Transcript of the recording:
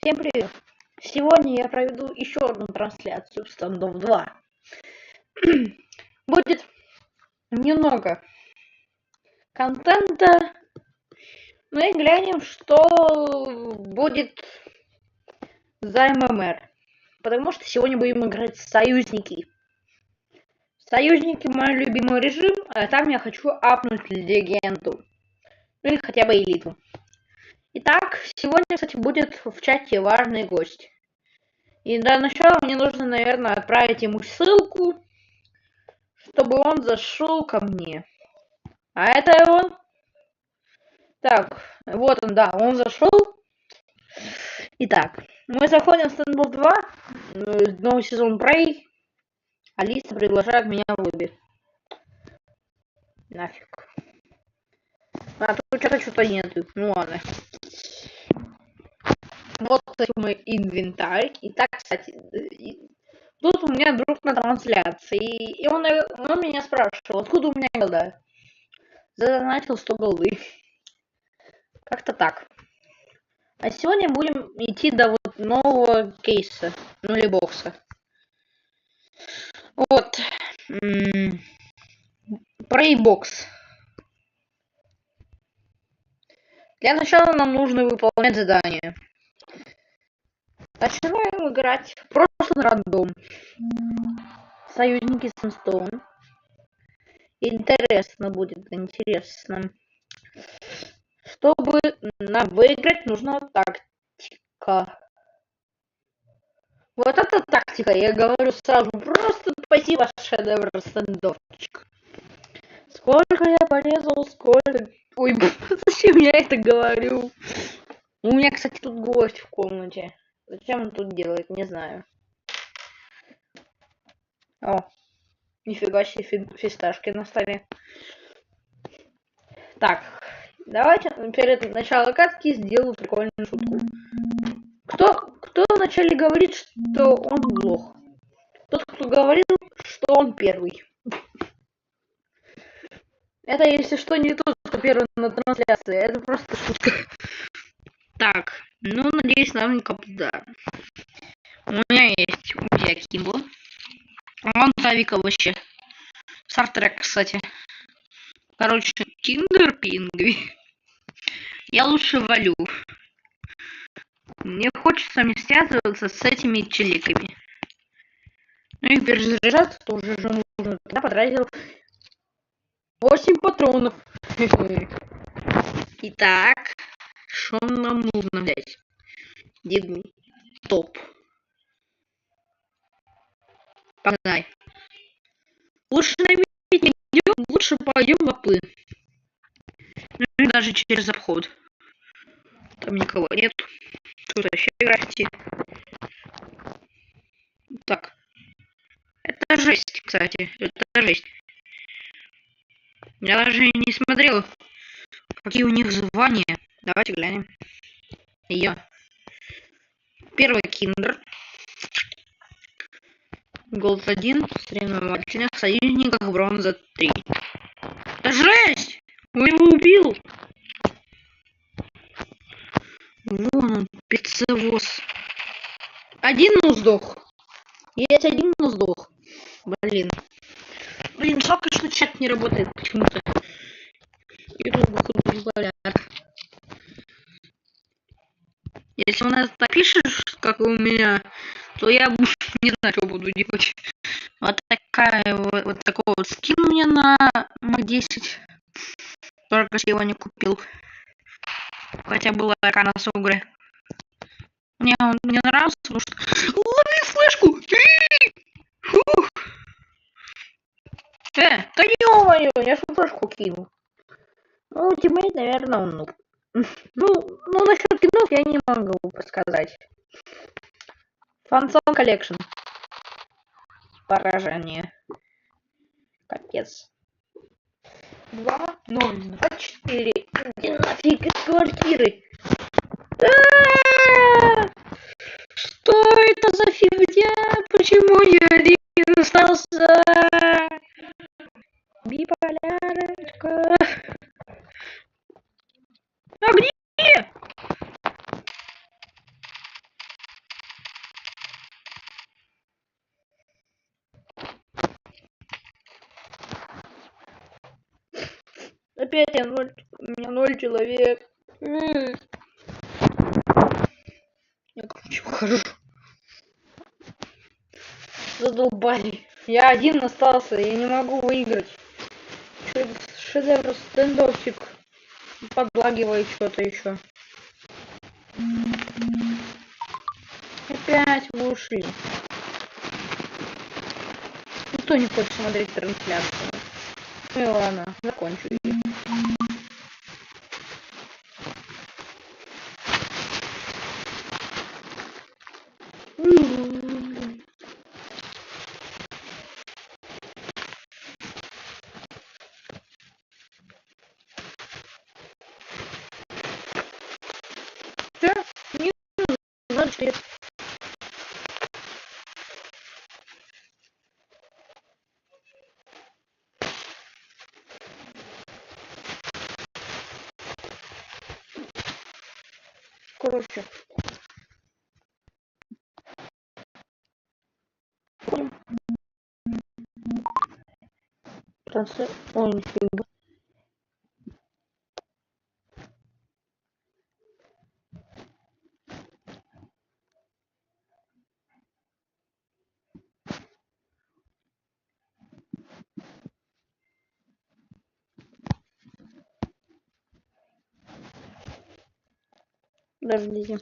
Всем привет! Сегодня я проведу еще одну трансляцию в Standoff 2. Будет немного контента, ну и глянем, что будет за ММР. Потому что сегодня будем играть в союзники. Союзники мой любимый режим, а там я хочу апнуть легенду. Ну или хотя бы элиту. Итак, сегодня, кстати, будет в чате важный гость. И для начала мне нужно, наверное, отправить ему ссылку, чтобы он зашел ко мне. А это он. Так, вот он, да, он зашел. Итак, мы заходим в Standoff 2, новый сезон Prey. Алиса приглашает меня в лобби. Нафиг. А тут что-то нету. Ну ладно. Вот, кстати, мой инвентарь. И так, кстати, тут у меня друг на трансляции. И он меня спрашивал, откуда у меня голда. Задонатил 100 голды. Как-то так. А сегодня будем идти до вот нового кейса, ну или бокса. Вот. Прейбокс. Для начала нам нужно выполнять задание. Начинаем играть просто на рандом. Союзники Сэнстоун. Интересно будет, интересно. Чтобы нам выиграть, нужна тактика. Вот эта тактика, я говорю сразу, просто спасибо, шедевр стендовчик. Сколько я порезал, сколько... Ой, зачем я это говорю? У меня, кстати, тут гость в комнате. Зачем он тут делает, не знаю. О, нифига себе фисташки на столе. Так, давайте перед началом катки сделаю прикольную шутку. Кто вначале говорит, что он лох? Тот, кто говорил, что он первый. Это, если что, не тот, кто первый на трансляции. Это просто шутка. Так, ну, надеюсь, нам не капда. У меня есть Узя Кимбо. Он Завика вообще. Стартрек, кстати. Короче, Киндер Пингви. Я лучше валю. Мне хочется не связываться с этими челиками. Ну и перезаряжаться тоже же нужно. Я потратил 8 патронов. Итак, что нам нужно взять? Дигни. Топ. Погнали. Лучше на мид не идем, лучше пойдем в апы. Ну и даже через обход. Там никого нет. Тут вообще граффити. Так. Это жесть, кстати. Это жесть. Я даже не смотрел, какие у них звания. Давайте глянем. Я. Первый киндер. Голд 1. Соревновательных союзниках бронза 3. Это жесть! Он его убил! Вон он, пиццевоз. Один сдох. Есть один, но сдох. Блин, жалко, что чат не работает почему-то. Если у нас напишешь, как у меня, то я не знаю, что буду делать. Вот такой вот скин у меня на Мак 10. Только сегодня купил. Хотя была рано с игры. Мне он нравился, потому что... Лови флешку! Да ё-моё, я же флешку кинул. Ну, тиммейт, наверное, он нуб. Ну, насчет кинов я не могу подсказать. Фансон коллекшн. Поражение. Капец. 2-0-2-4. Иди нафиг из квартиры. Что это за фигня? Почему я один остался? Биполярочка. А где? 0 человек. Я короче похожу. Задолбали. Я один остался, я не могу выиграть. Что это шедевр стендовчик подлагивает что-то еще. Опять вы ушли. Никто не хочет смотреть трансляцию. Ну и ладно, закончу ее. Все, не надо что. Короче. Ой, нифига. Подождите.